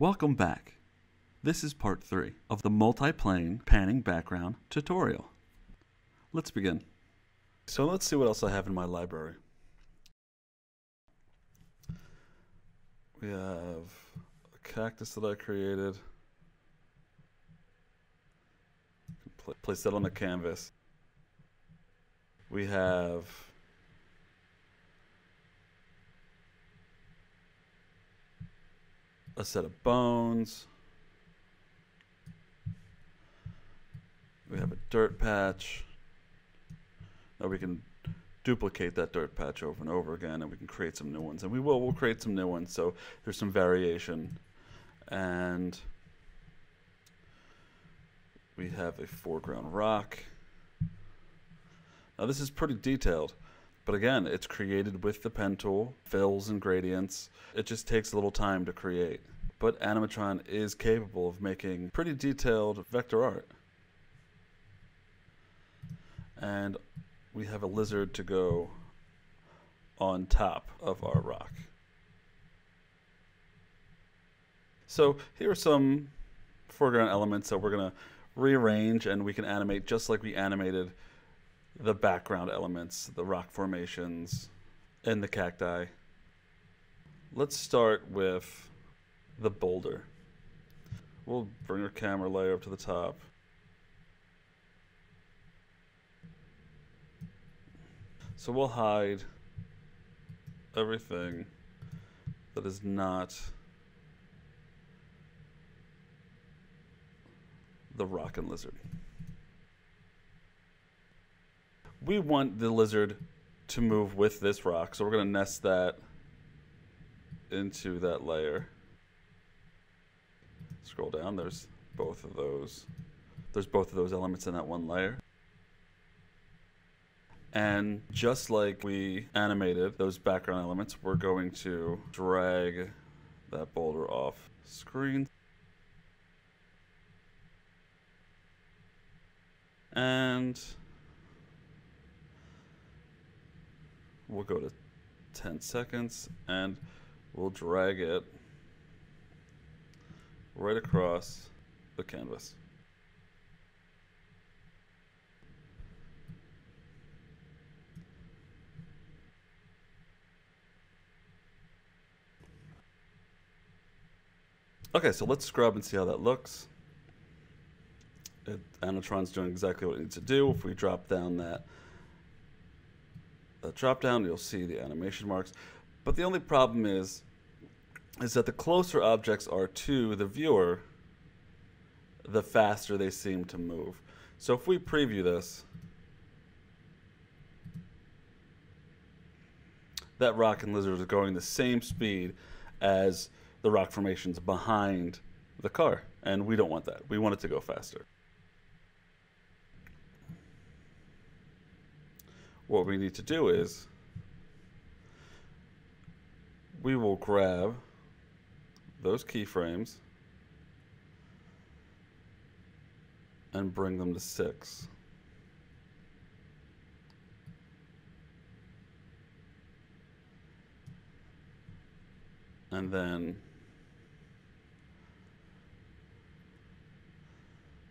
Welcome back. This is part 3 of the multi-plane panning background tutorial. Let's begin. So let's see what else I have in my library. We have a cactus that I created. Place that on the canvas. We have a set of bones. We have a dirt patch. Now we can duplicate that dirt patch over and over again, and we can create some new ones. And we'll create some new ones, so there's some variation. And we have a foreground rock. Now this is pretty detailed, but again, it's created with the pen tool, fills and gradients. It just takes a little time to create. But Animatron is capable of making pretty detailed vector art. And we have a lizard to go on top of our rock. So here are some foreground elements that we're going to rearrange, and we can animate just like we animated the background elements, the rock formations, and the cacti. Let's start with the boulder. We'll bring our camera layer up to the top. So we'll hide everything that is not the rock and lizard. We want the lizard to move with this rock, so we're going to nest that into that layer. Scroll down, there's both of those. There's both of those elements in that one layer. And just like we animated those background elements, we're going to drag that boulder off screen. And we'll go to 10 seconds and we'll drag it right across the canvas. Okay, so let's scrub and see how that looks. Animatron's doing exactly what it needs to do. If we drop down that drop down, you'll see the animation marks. But the only problem is that the closer objects are to the viewer, the faster they seem to move. So if we preview this, that rock and lizard is going the same speed as the rock formations behind the car, and we don't want that. We want it to go faster. What we need to do is we will grab those keyframes and bring them to 6. And then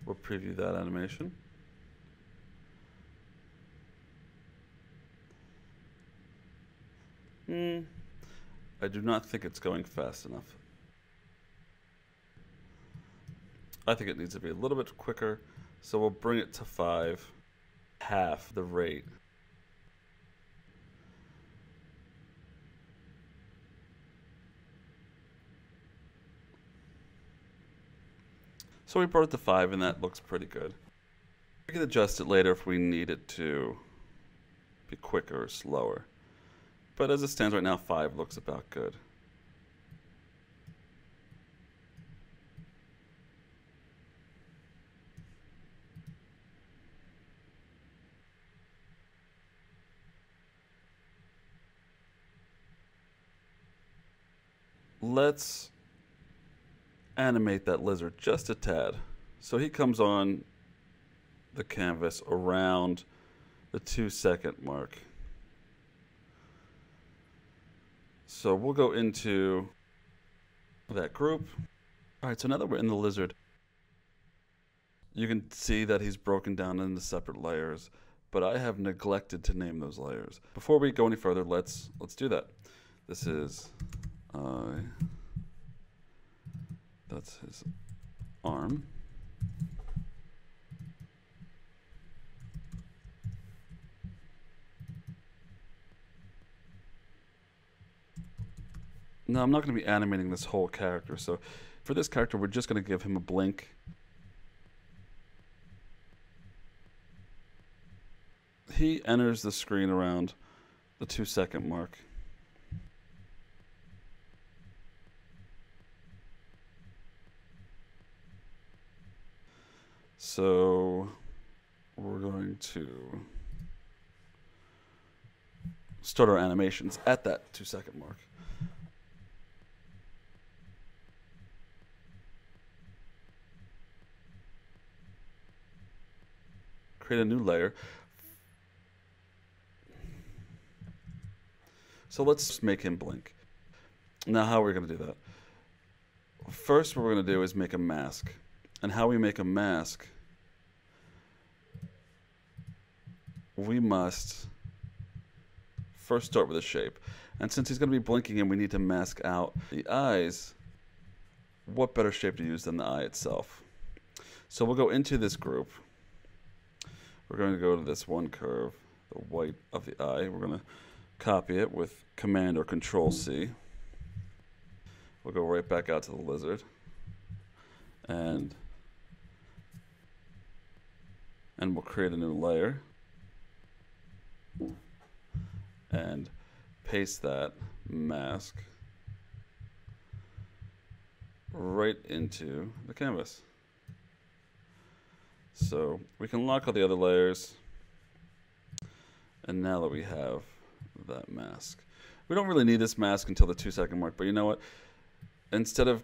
we'll preview that animation. I do not think it's going fast enough. I think it needs to be a little bit quicker, so we'll bring it to 5, half the rate. So we brought it to 5, and that looks pretty good. We can adjust it later if we need it to be quicker or slower. But as it stands right now, 5 looks about good. Let's animate that lizard just a tad. So he comes on the canvas around the 2-second mark. So we'll go into that group All right, so now that we're in the lizard, you can see that he's broken down into separate layers, but I have neglected to name those layers. Before we go any further, let's do that. This is eye. That's his arm. Now, I'm not going to be animating this whole character, so for this character, we're just going to give him a blink. He enters the screen around the 2-second mark. So we're going to start our animations at that 2-second mark. Create a new layer. So let's make him blink. Now, how are we going to do that? First, what we're going to do is make a mask. And how we make a mask, we must first start with a shape. And since he's going to be blinking and we need to mask out the eyes, what better shape to use than the eye itself? So we'll go into this group. We're going to go to this one curve, the white of the eye. We're going to copy it with Command or Control C. We'll go right back out to the lizard and we'll create a new layer and paste that mask right into the canvas. So we can lock all the other layers, and now that we have that mask, we don't really need this mask until the 2-second mark, but you know what? Instead of,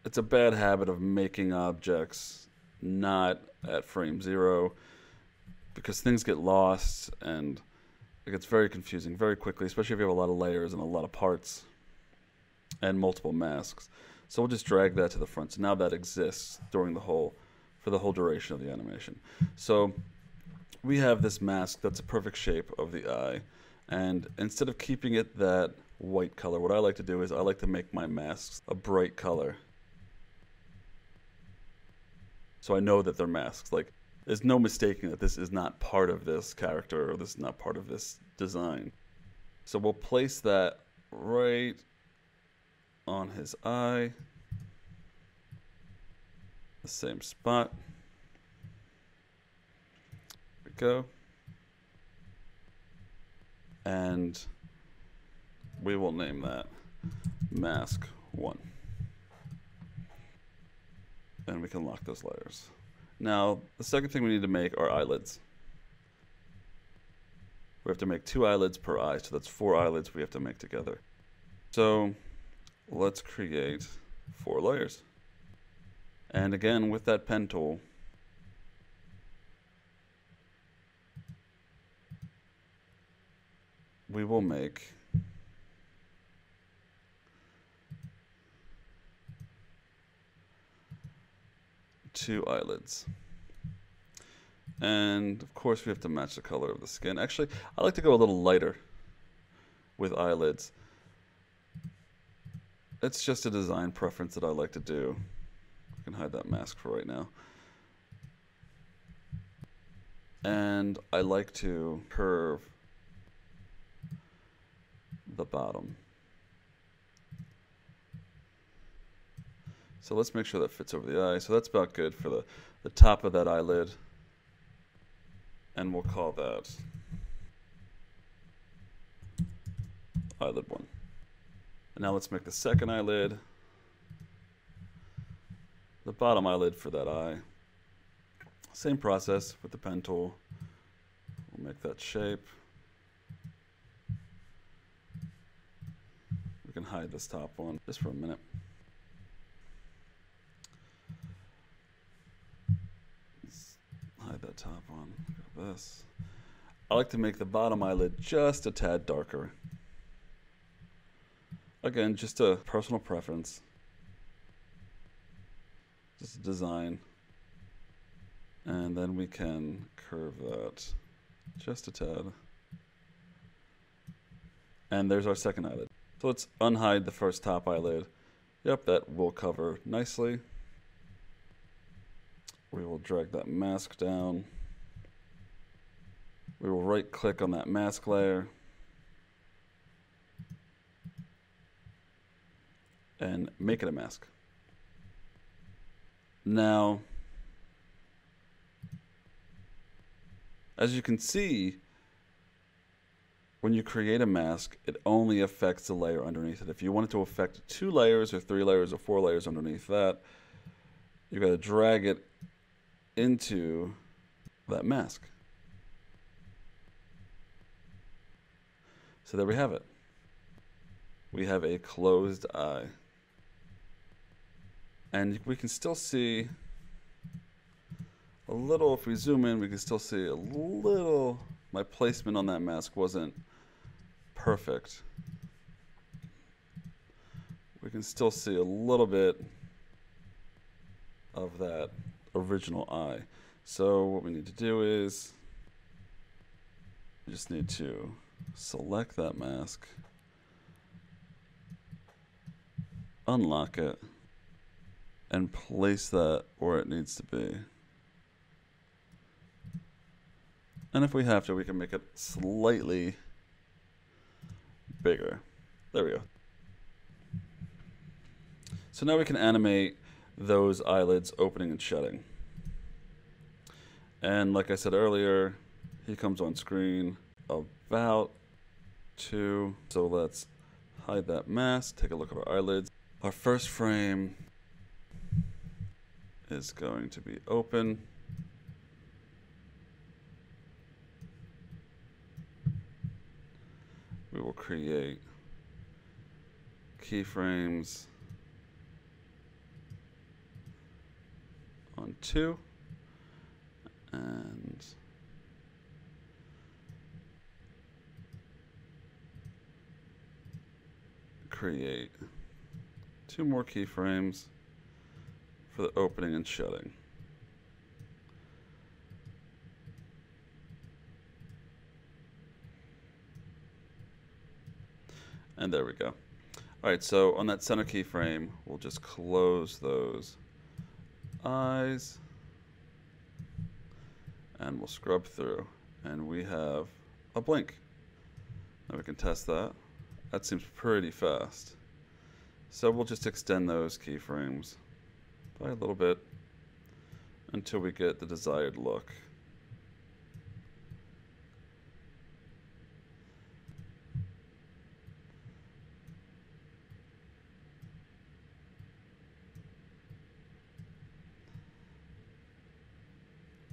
it's a bad habit of making objects not at frame 0 because things get lost and it gets very confusing very quickly, especially if you have a lot of layers and a lot of parts and multiple masks. So we'll just drag that to the front. So now that exists during the whole, for the whole duration of the animation. So we have this mask that's a perfect shape of the eye. And instead of keeping it that white color, what I like to do is I like to make my masks a bright color. So I know that they're masks. Like, there's no mistaking that this is not part of this character or this is not part of this design. So we'll place that right on his eye. The same spot. There we go. And we will name that mask 1. And we can lock those layers. Now, the second thing we need to make are eyelids. We have to make 2 eyelids per eye, so that's 4 eyelids we have to make together. So let's create 4 layers. And again, with that pen tool, we will make two eyelids. And of course we have to match the color of the skin. Actually, I like to go a little lighter with eyelids. It's just a design preference that I like to do. I can hide that mask for right now. And I like to curve the bottom. So let's make sure that fits over the eye. So that's about good for the top of that eyelid. And we'll call that eyelid 1. And now let's make the second eyelid the bottom eyelid for that eye. Same process with the pen tool. We'll make that shape. We can hide this top one just for a minute. Let's hide that top one. Look at this. I like to make the bottom eyelid just a tad darker. Again, just a personal preference. just a design. And then we can curve that just a tad. And there's our second eyelid. So let's unhide the first top eyelid. Yep, that will cover nicely. We will drag that mask down. We will right click on that mask layer and make it a mask. Now, as you can see, when you create a mask, it only affects the layer underneath it. If you want it to affect 2 layers or 3 layers or 4 layers underneath that, you got to drag it into that mask. So there we have it. We have a closed eye. And we can still see a little, if we zoom in, we can still see a little, my placement on that mask wasn't perfect. We can still see a little bit of that original eye. So what we need to do is we just need to select that mask, unlock it, and place that where it needs to be. And if we have to, we can make it slightly bigger. There we go. So now we can animate those eyelids opening and shutting. And like I said earlier, he comes on screen about 2. So let's hide that mask, take a look at our eyelids. Our first frame is going to be open. We will create keyframes on 2 and create 2 more keyframes for the opening and shutting. And there we go. All right, so on that center keyframe, we'll just close those eyes and we'll scrub through and we have a blink. Now we can test that. That seems pretty fast. So we'll just extend those keyframes by a little bit until we get the desired look.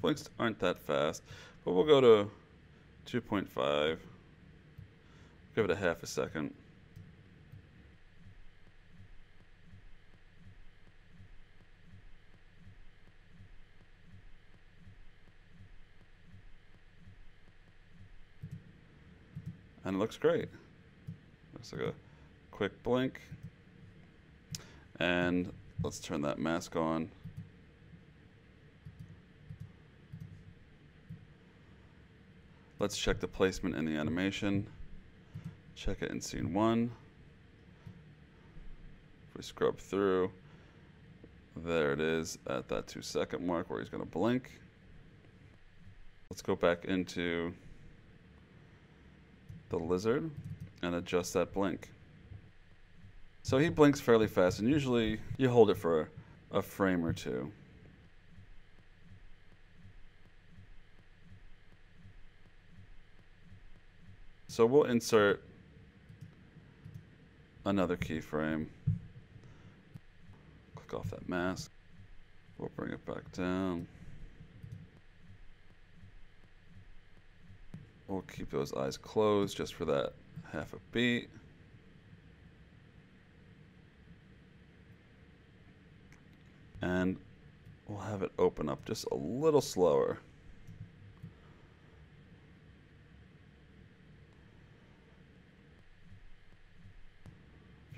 Blinks aren't that fast, but we'll go to 2.5. Give it a half a second. And it looks great. Looks like a quick blink. And let's turn that mask on. Let's check the placement in the animation. Check it in scene 1. If we scrub through, there it is at that 2-second mark where he's going to blink. Let's go back into the lizard and adjust that blink. So he blinks fairly fast, and usually you hold it for a frame or 2. So we'll insert another keyframe. Click off that mask. We'll bring it back down. We'll keep those eyes closed just for that half a beat. And we'll have it open up just a little slower.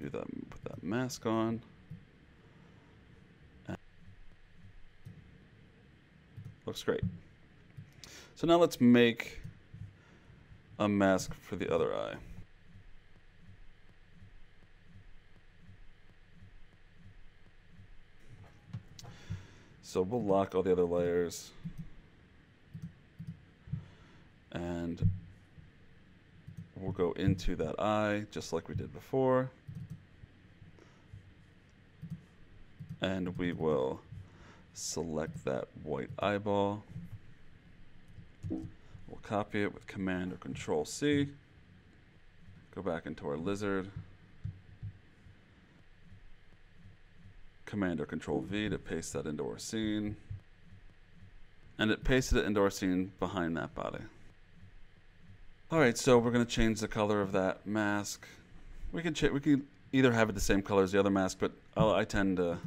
Do that, put that mask on. Looks great. So now let's make a mask for the other eye. So we'll lock all the other layers. And we'll go into that eye just like we did before. And we will select that white eyeball. We'll copy it with Command or Control C. Go back into our lizard. Command or Control V to paste that into our scene. And it pasted it into our scene behind that body. Alright, so we're going to change the color of that mask. We can either have it the same color as the other mask, but I tend to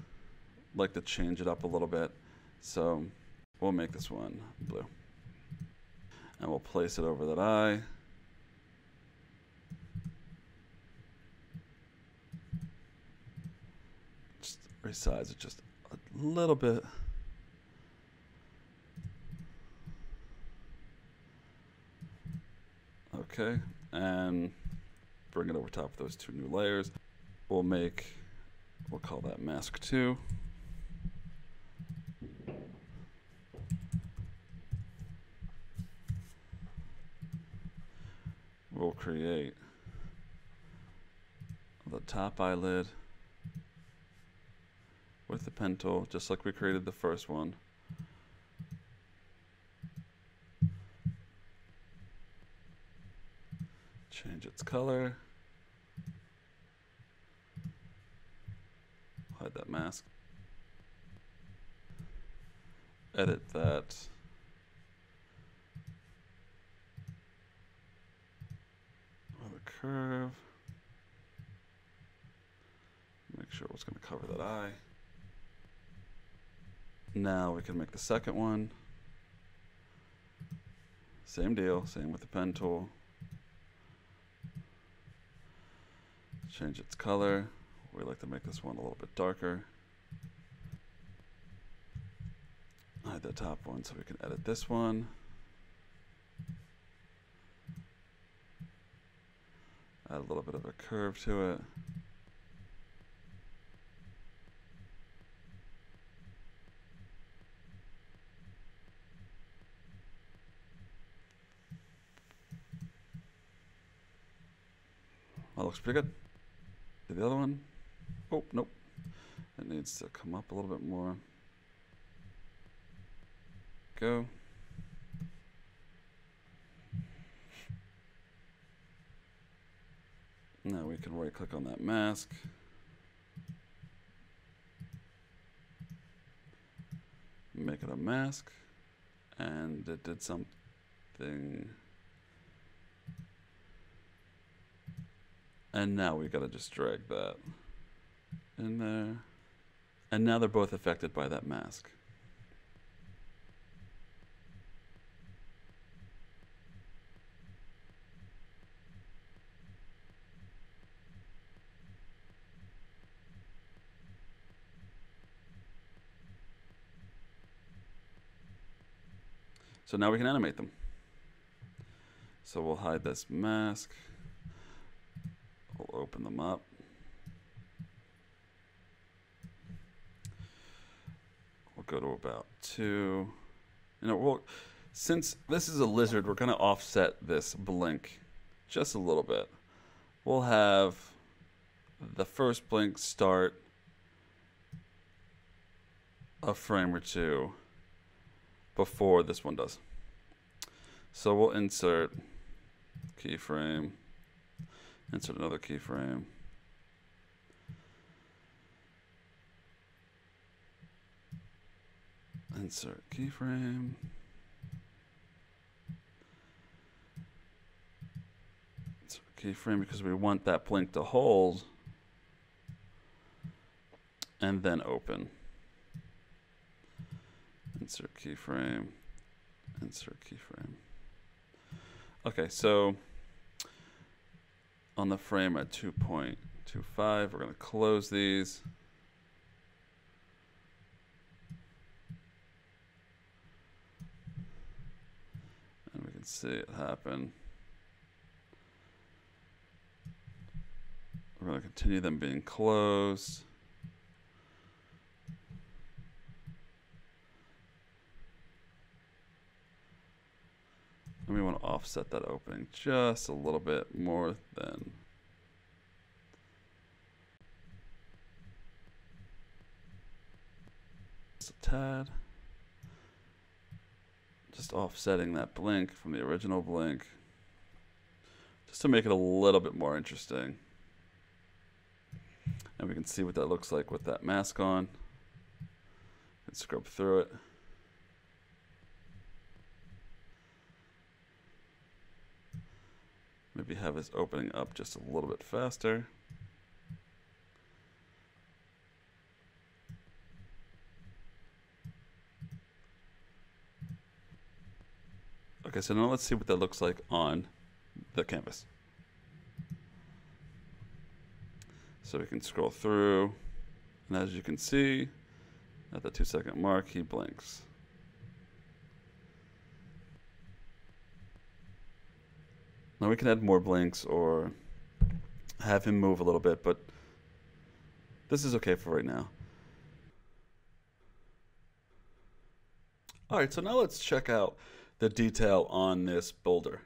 like to change it up a little bit. So we'll make this one blue. And we'll place it over that eye. Just resize it just a little bit. Okay, and bring it over top of those two new layers. We'll call that mask 2. We'll create the top eyelid with the pen tool, just like we created the first one. Change its color. Hide that mask. Edit that. Curve. Make sure it's going to cover that eye. Now we can make the second one. Same deal, same with the pen tool. Change its color. We like to make this one a little bit darker. Hide the top one so we can edit this one. Add a little bit of a curve to it. That looks pretty good. Do the other one. Oh, nope. It needs to come up a little bit more. Go. Now we can right click on that mask. Make it a mask. And it did something. And now we gotta just drag that in there. And now they're both affected by that mask. So now we can animate them. So we'll hide this mask. We'll open them up. We'll go to about 2. Since this is a lizard, we're going to offset this blink just a little bit. We'll have the first blink start a frame or 2 before this one does. So we'll insert keyframe, insert another keyframe, insert keyframe, insert keyframe because we want that blink to hold, and then open. Insert keyframe, insert keyframe. Okay, so on the frame at 2.25, we're going to close these. Let's see it happen. We're going to continue them being closed. And we want to offset that opening just a little bit more than just a tad. Just offsetting that blink from the original blink, just to make it a little bit more interesting. And we can see what that looks like with that mask on. And scrub through it. Maybe have this opening up just a little bit faster. Okay, so now let's see what that looks like on the canvas. So we can scroll through, and as you can see, at the 2-second mark, he blinks. Now we can add more blinks or have him move a little bit, but this is okay for right now. All right, so now let's check out the detail on this boulder.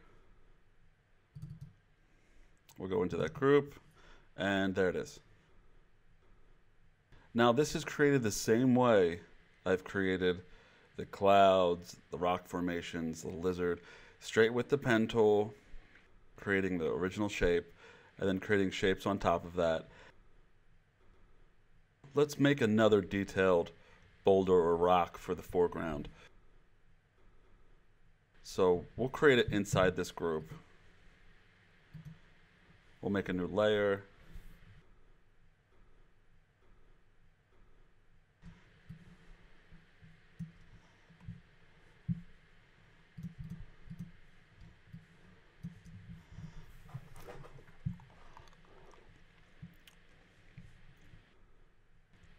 We'll go into that group, and there it is. Now this is created the same way I've created the clouds, the rock formations, the lizard, straight with the pen tool, creating the original shape, and then creating shapes on top of that. Let's make another detailed boulder or rock for the foreground. So we'll create it inside this group. We'll make a new layer.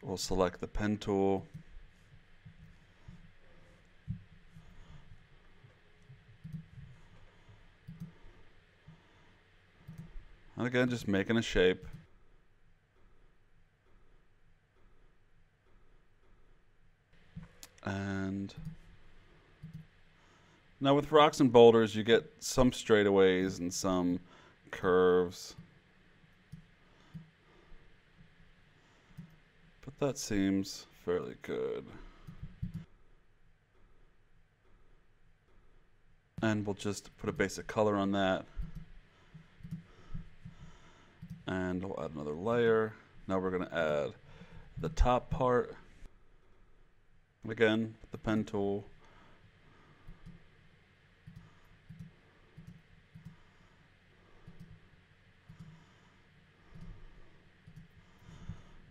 We'll select the pen tool. And again, just making a shape. And now with rocks and boulders, you get some straightaways and some curves. But that seems fairly good. And we'll just put a basic color on that. And we'll add another layer. Now we're going to add the top part. Again, with the pen tool.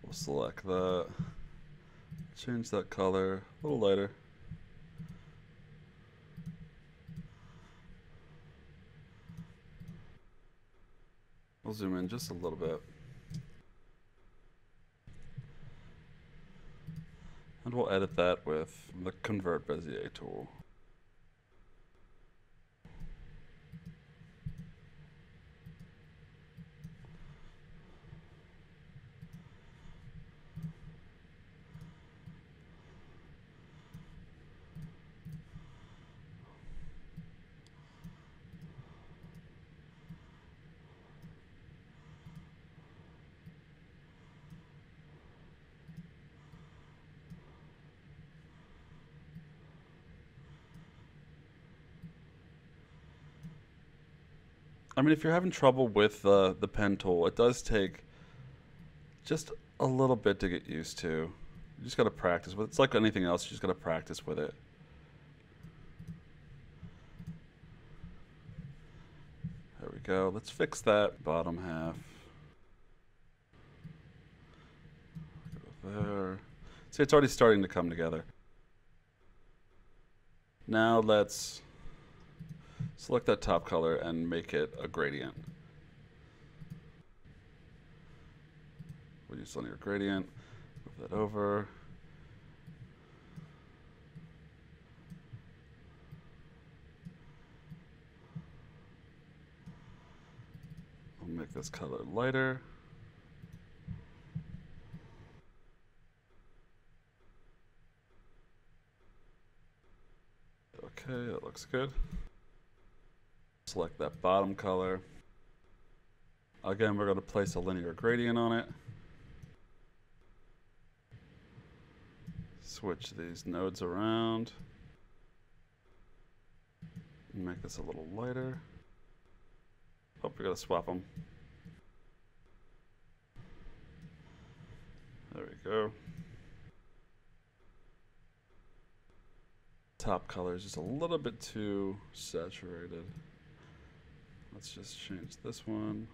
We'll select that. Change that color a little lighter. We'll zoom in just a little bit. And we'll edit that with the Convert Bezier tool. I mean, if you're having trouble with the pen tool, it does take just a little bit to get used to. You just got to practice with it. It's like anything else, you just got to practice with it. There we go. Let's fix that bottom half. Go there. See, it's already starting to come together. Now let's select that top color and make it a gradient. We'll use linear gradient, move that over. Make this color lighter. Okay, that looks good. Select that bottom color. Again, we're going to place a linear gradient on it. Switch these nodes around. Make this a little lighter. Oh, we got to swap them. There we go. Top color is just a little bit too saturated. Let's just change this one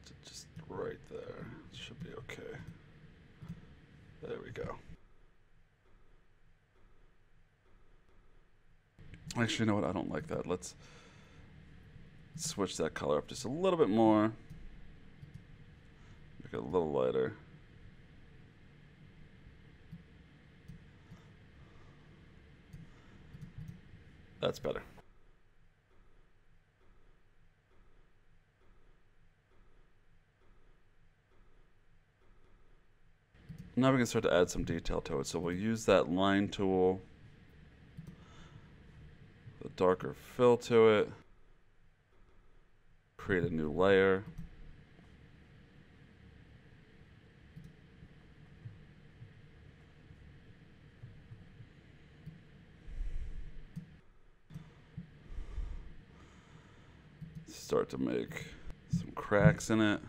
to just right there. Should be okay. There we go. Actually, you know what? I don't like that. Let's switch that color up just a little bit more. Make it a little lighter. That's better. Now we can start to add some detail to it. So we'll use that line tool, the darker fill to it, create a new layer. Start to make some cracks in it.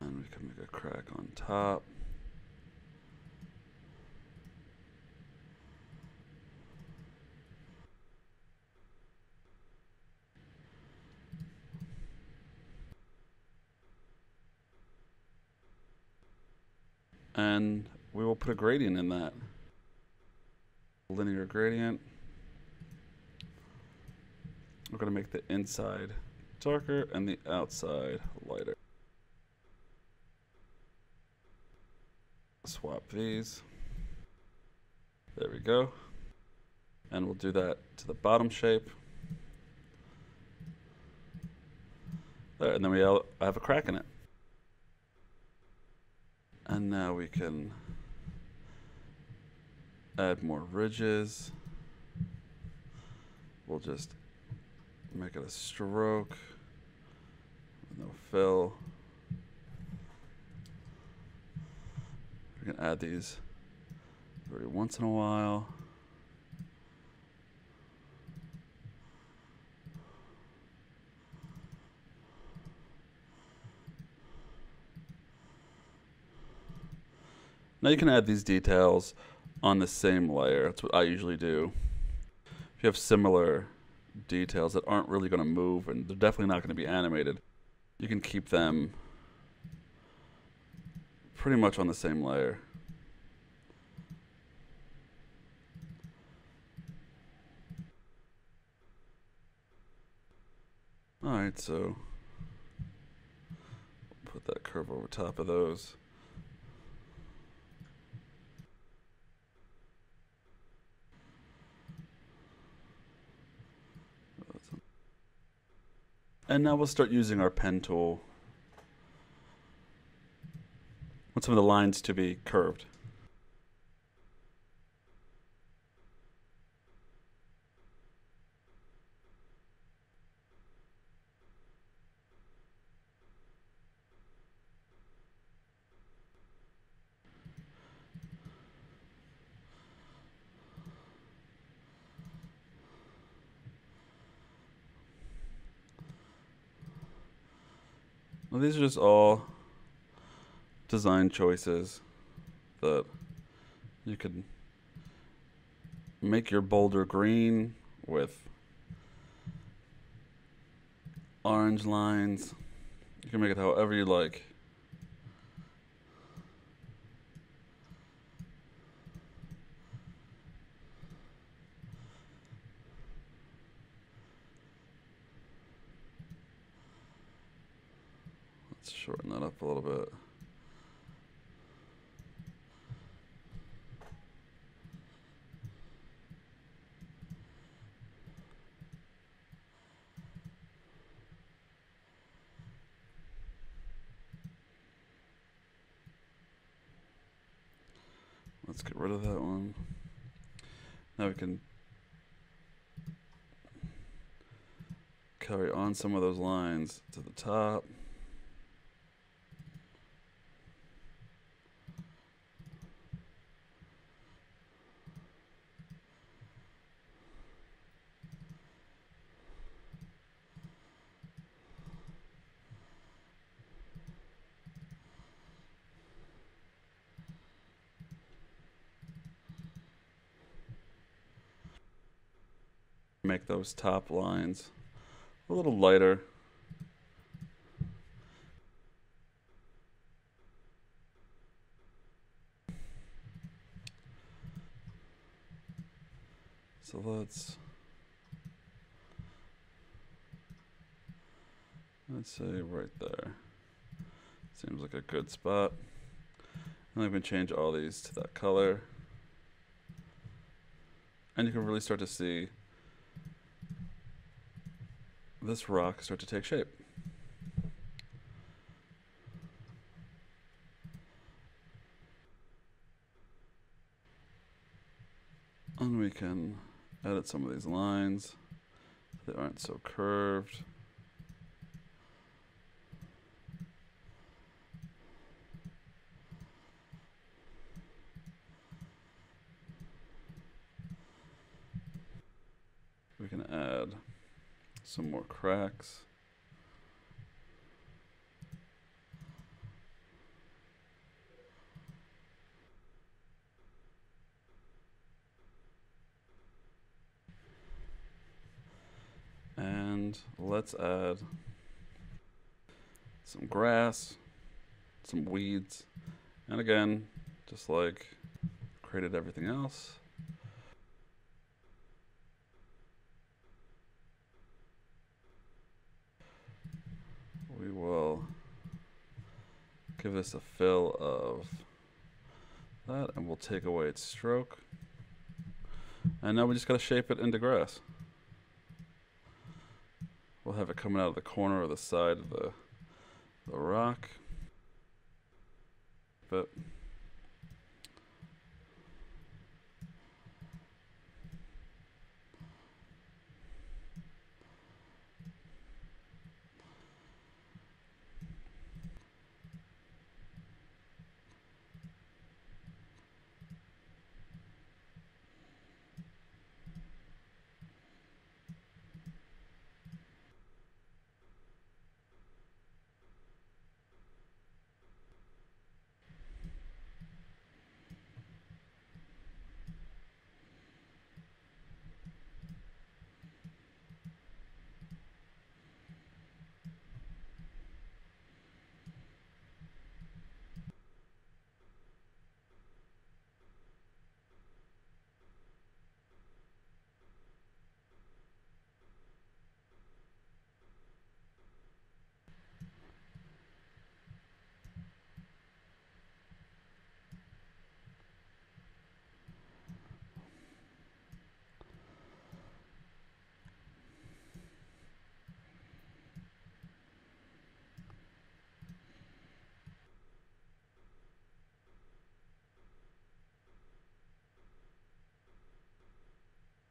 And we can make a crack on top. And we will put a gradient in that. Linear gradient. We're going to make the inside darker and the outside lighter. Swap these. There we go. And we'll do that to the bottom shape. There, and then we have a crack in it. And now we can add more ridges. We'll just make it a stroke, no fill. We can add these every once in a while. Now you can add these details on the same layer. That's what I usually do. If you have similar details that aren't really going to move and they're definitely not going to be animated, you can keep them pretty much on the same layer. Alright, so put that curve over top of those. And now we'll start using our pen tool. Want some of the lines to be curved. Well, these are just all design choices that you could make your boulder green with orange lines. You can make it however you like. Let's shorten that up a little bit. let's get rid of that one. Now we can carry on some of those lines to the top. Make those top lines a little lighter. So let's say right there. Seems like a good spot. And I can change all these to that color. And you can really start to see this rock start to take shape. And we can edit some of these lines so they aren't so curved. We can add some more cracks. And let's add some grass, some weeds, and again, just like created everything else, we will give this a fill of that, and we'll take away its stroke. And now we just got to shape it into grass. We'll have it coming out of the corner or the side of the rock. But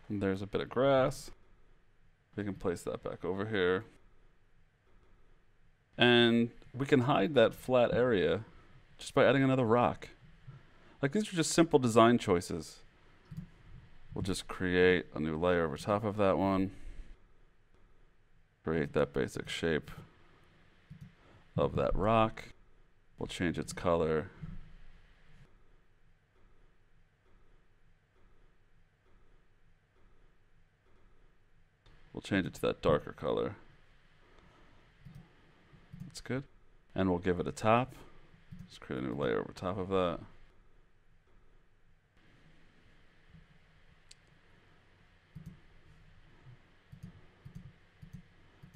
there's a bit of grass. We can place that back over here. And we can hide that flat area just by adding another rock. Like, these are just simple design choices. We'll just create a new layer over top of that one. Create that basic shape of that rock. We'll change its color. We'll change it to that darker color. That's good. And we'll give it a top. Just create a new layer over top of that.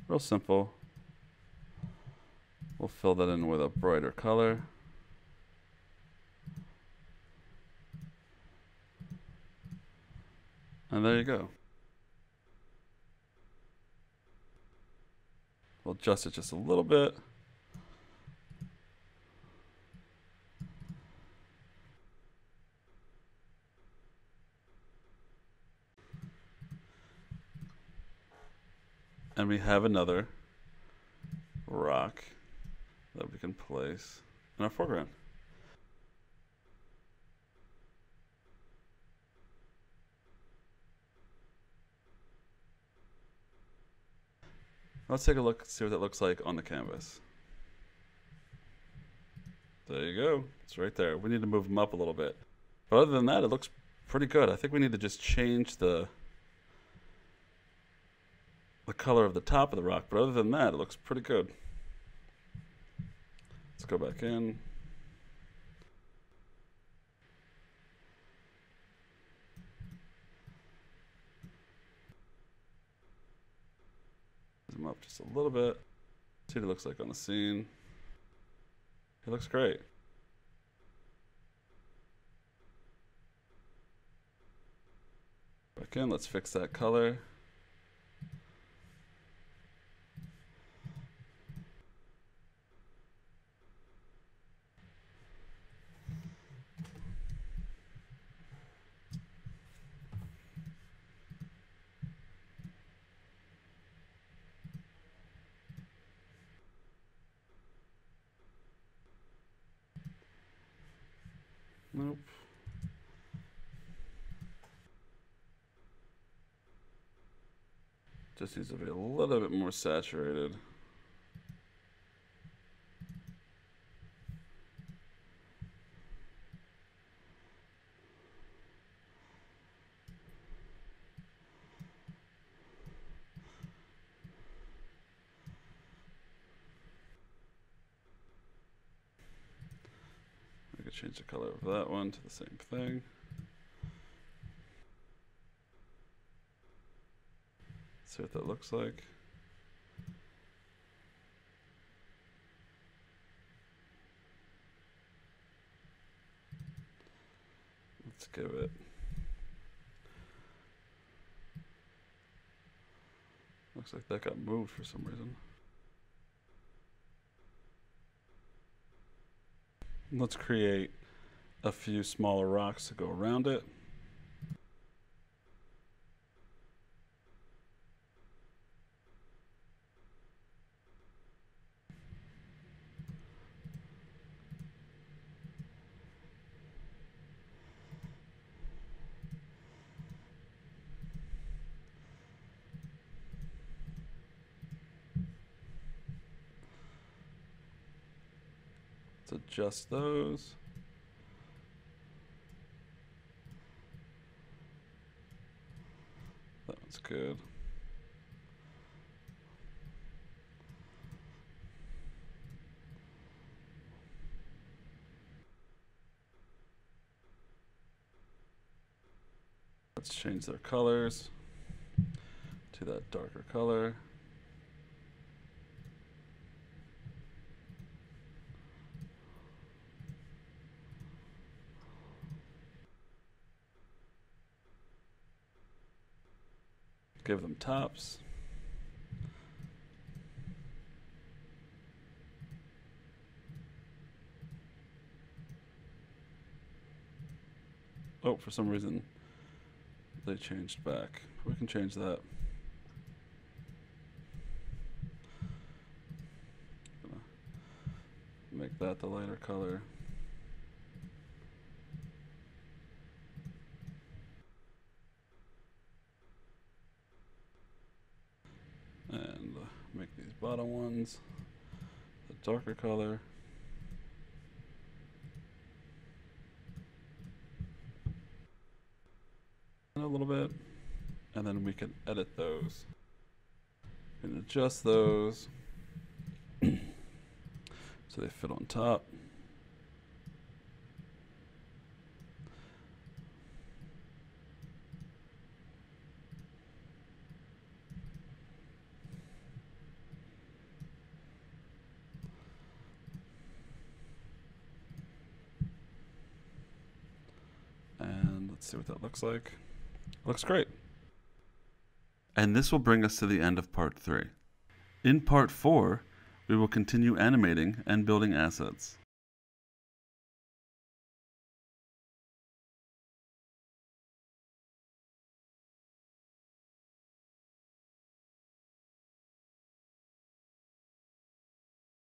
Real simple. We'll fill that in with a brighter color. And there you go. We'll adjust it just a little bit. we have another rock that we can place in our foreground. Let's take a look, see what that looks like on the canvas. There you go. It's right there. We need to move them up a little bit. But other than that, it looks pretty good. I think we need to just change the color of the top of the rock. But other than that, it looks pretty good. Let's go back in. Zoom up just a little bit. See what it looks like on the scene. It looks great. Back in, let's fix that color. Nope. Just needs to be a little bit more saturated. I could change the color of that one to the same thing. See what that looks like. Let's give it. Looks like that got moved for some reason. Let's create a few smaller rocks to go around it. Adjust those. That one's good. Let's change their colors to that darker color. Give them tops. Oh, for some reason they changed back. We can change that. Make that the lighter color. And make these bottom ones the darker color. And a little bit. And then we can edit those. And adjust those so they fit on top. Let's see what that looks like. Looks great. And this will bring us to the end of part 3. In part 4, we will continue animating and building assets.